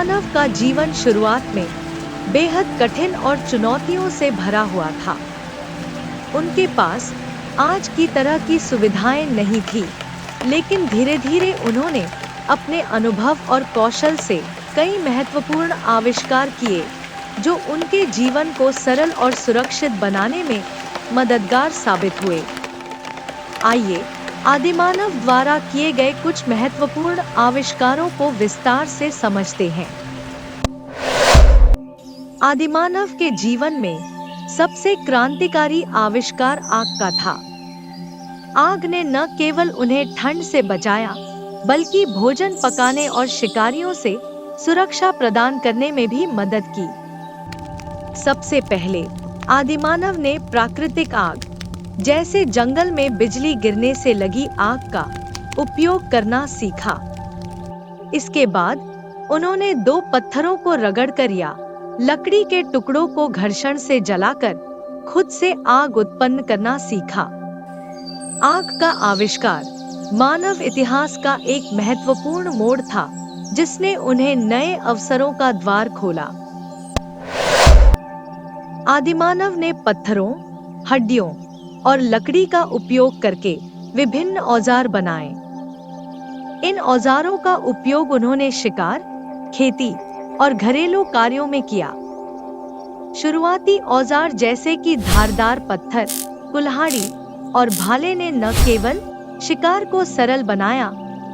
आदिमानव का जीवन शुरुआत में बेहद कठिन और चुनौतियों से भरा हुआ था। उनके पास आज की तरह की सुविधाएं नहीं थी, लेकिन धीरे धीरे उन्होंने अपने अनुभव और कौशल से कई महत्वपूर्ण आविष्कार किए, जो उनके जीवन को सरल और सुरक्षित बनाने में मददगार साबित हुए। आइए आदिमानव द्वारा किए गए कुछ महत्वपूर्ण आविष्कारों को विस्तार से समझते हैं। आदिमानव के जीवन में सबसे क्रांतिकारी आविष्कार आग का था। आग ने न केवल उन्हें ठंड से बचाया, बल्कि भोजन पकाने और शिकारियों से सुरक्षा प्रदान करने में भी मदद की। सबसे पहले आदिमानव ने प्राकृतिक आग, जैसे जंगल में बिजली गिरने से लगी आग का उपयोग करना सीखा। इसके बाद उन्होंने दो पत्थरों को रगड़कर या लकड़ी के टुकड़ों को घर्षण से जलाकर खुद से आग उत्पन्न करना सीखा। आग का आविष्कार मानव इतिहास का एक महत्वपूर्ण मोड़ था, जिसने उन्हें नए अवसरों का द्वार खोला। आदिमानव ने पत्थरों, हड्डियों और लकड़ी का उपयोग करके विभिन्न औजार बनाए। इन औजारों का उपयोग उन्होंने शिकार, खेती और घरेलू कार्यों में किया। शुरुआती औजार जैसे कि धारदार पत्थर, कुल्हाड़ी और भाले ने न केवल शिकार को सरल बनाया,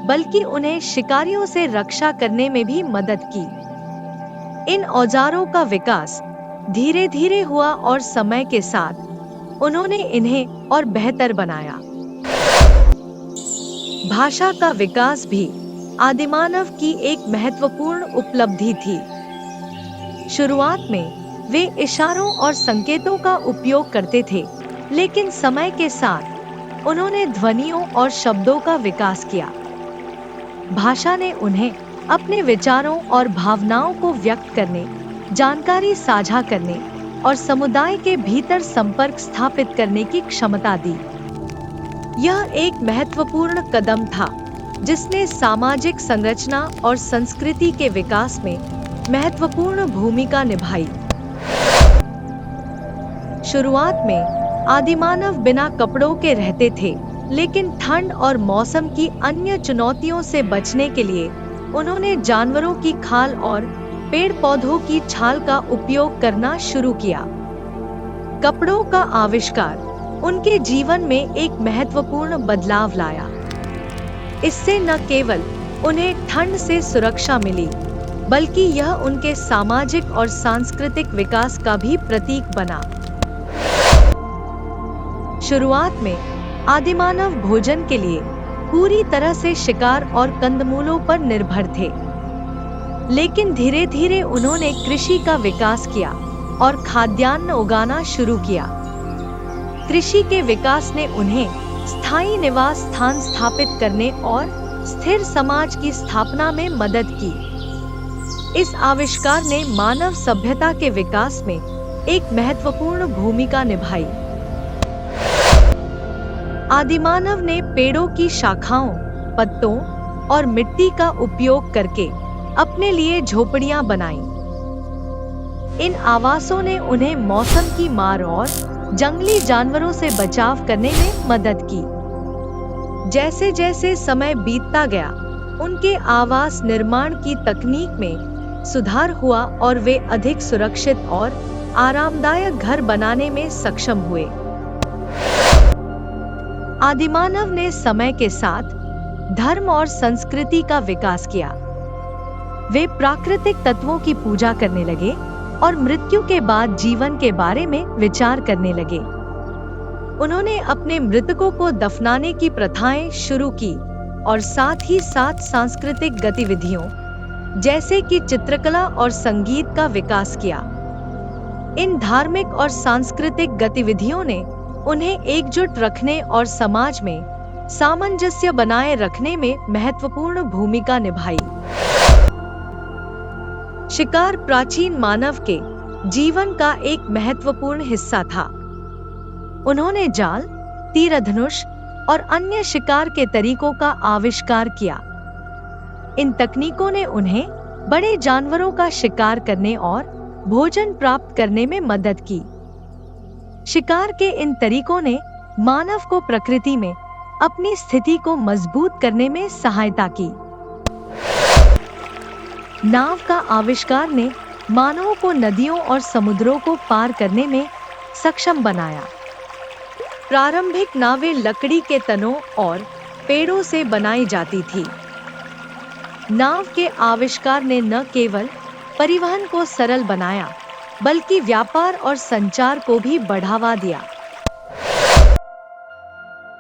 बल्कि उन्हें शिकारियों से रक्षा करने में भी मदद की। इन औजारों का विकास धीरे धीरे हुआ और समय के साथ उन्होंने इन्हें और बेहतर बनाया। भाषा का विकास भी आदिमानव की एक महत्वपूर्ण उपलब्धि थी। शुरुआत में वे इशारों और संकेतों का उपयोग करते थे, लेकिन समय के साथ उन्होंने ध्वनियों और शब्दों का विकास किया। भाषा ने उन्हें अपने विचारों और भावनाओं को व्यक्त करने, जानकारी साझा करने और समुदाय के भीतर संपर्क स्थापित करने की क्षमता दी। यह एक महत्वपूर्ण कदम था, जिसने सामाजिक संरचना और संस्कृति के विकास में महत्वपूर्ण भूमिका निभाई। शुरुआत में आदिमानव बिना कपड़ों के रहते थे, लेकिन ठंड और मौसम की अन्य चुनौतियों से बचने के लिए उन्होंने जानवरों की खाल और पेड़ पौधों की छाल का उपयोग करना शुरू किया। कपड़ों का आविष्कार उनके जीवन में एक महत्वपूर्ण बदलाव लाया। इससे न केवल उन्हें ठंड से सुरक्षा मिली, बल्कि यह उनके सामाजिक और सांस्कृतिक विकास का भी प्रतीक बना। शुरुआत में आदिमानव भोजन के लिए पूरी तरह से शिकार और कंदमूलों पर निर्भर थे, लेकिन धीरे धीरे उन्होंने कृषि का विकास किया और खाद्यान्न उगाना शुरू किया। कृषि के विकास ने उन्हें स्थायी निवास स्थान स्थापित करने और स्थिर समाज की स्थापना में मदद की। इस आविष्कार ने मानव सभ्यता के विकास में एक महत्वपूर्ण भूमिका निभाई। आदिमानव ने पेड़ों की शाखाओं, पत्तों और मिट्टी का उपयोग करके अपने लिए झोपड़ियां बनाईं। इन आवासों ने उन्हें मौसम की मार और जंगली जानवरों से बचाव करने में मदद की। जैसे जैसे समय बीतता गया, उनके आवास निर्माण की तकनीक में सुधार हुआ और वे अधिक सुरक्षित और आरामदायक घर बनाने में सक्षम हुए। आदिमानव ने समय के साथ धर्म और संस्कृति का विकास किया। वे प्राकृतिक तत्वों की पूजा करने लगे और मृत्यु के बाद जीवन के बारे में विचार करने लगे। उन्होंने अपने मृतकों को दफनाने की प्रथाएं शुरू की और साथ ही साथ सांस्कृतिक गतिविधियों, जैसे कि चित्रकला और संगीत का विकास किया। इन धार्मिक और सांस्कृतिक गतिविधियों ने उन्हें एकजुट रखने और समाज में सामंजस्य बनाए रखने में महत्वपूर्ण भूमिका निभाई। शिकार प्राचीन मानव के जीवन का एक महत्वपूर्ण हिस्सा था। उन्होंने जाल, तीरधनुष और अन्य शिकार के तरीकों का आविष्कार किया। इन तकनीकों ने उन्हें बड़े जानवरों का शिकार करने और भोजन प्राप्त करने में मदद की। शिकार के इन तरीकों ने मानव को प्रकृति में अपनी स्थिति को मजबूत करने में सहायता की। नाव का आविष्कार ने मानवों को नदियों और समुद्रों को पार करने में सक्षम बनाया। प्रारंभिक नावें लकड़ी के तनों और पेड़ों से बनाई जाती थी। नाव के आविष्कार ने न केवल परिवहन को सरल बनाया, बल्कि व्यापार और संचार को भी बढ़ावा दिया।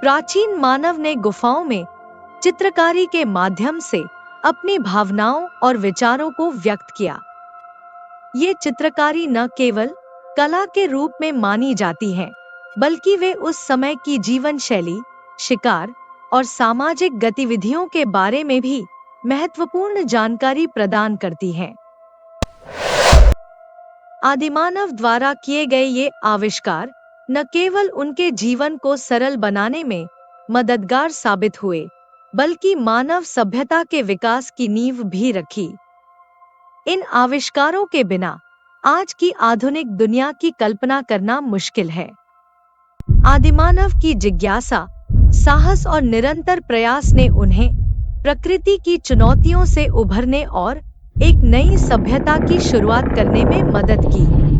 प्राचीन मानव ने गुफाओं में चित्रकारी के माध्यम से अपनी भावनाओं और विचारों को व्यक्त किया। ये चित्रकारी न केवल कला के रूप में मानी जाती है, बल्कि वे उस समय की जीवन शैली, शिकार और सामाजिक गतिविधियों के बारे में भी महत्वपूर्ण जानकारी प्रदान करती हैं। आदिमानव द्वारा किए गए ये आविष्कार न केवल उनके जीवन को सरल बनाने में मददगार साबित हुए, बल्कि मानव सभ्यता के विकास की नींव भी रखी। इन आविष्कारों के बिना आज की आधुनिक दुनिया की कल्पना करना मुश्किल है। आदिमानव की जिज्ञासा, साहस और निरंतर प्रयास ने उन्हें प्रकृति की चुनौतियों से उभरने और एक नई सभ्यता की शुरुआत करने में मदद की।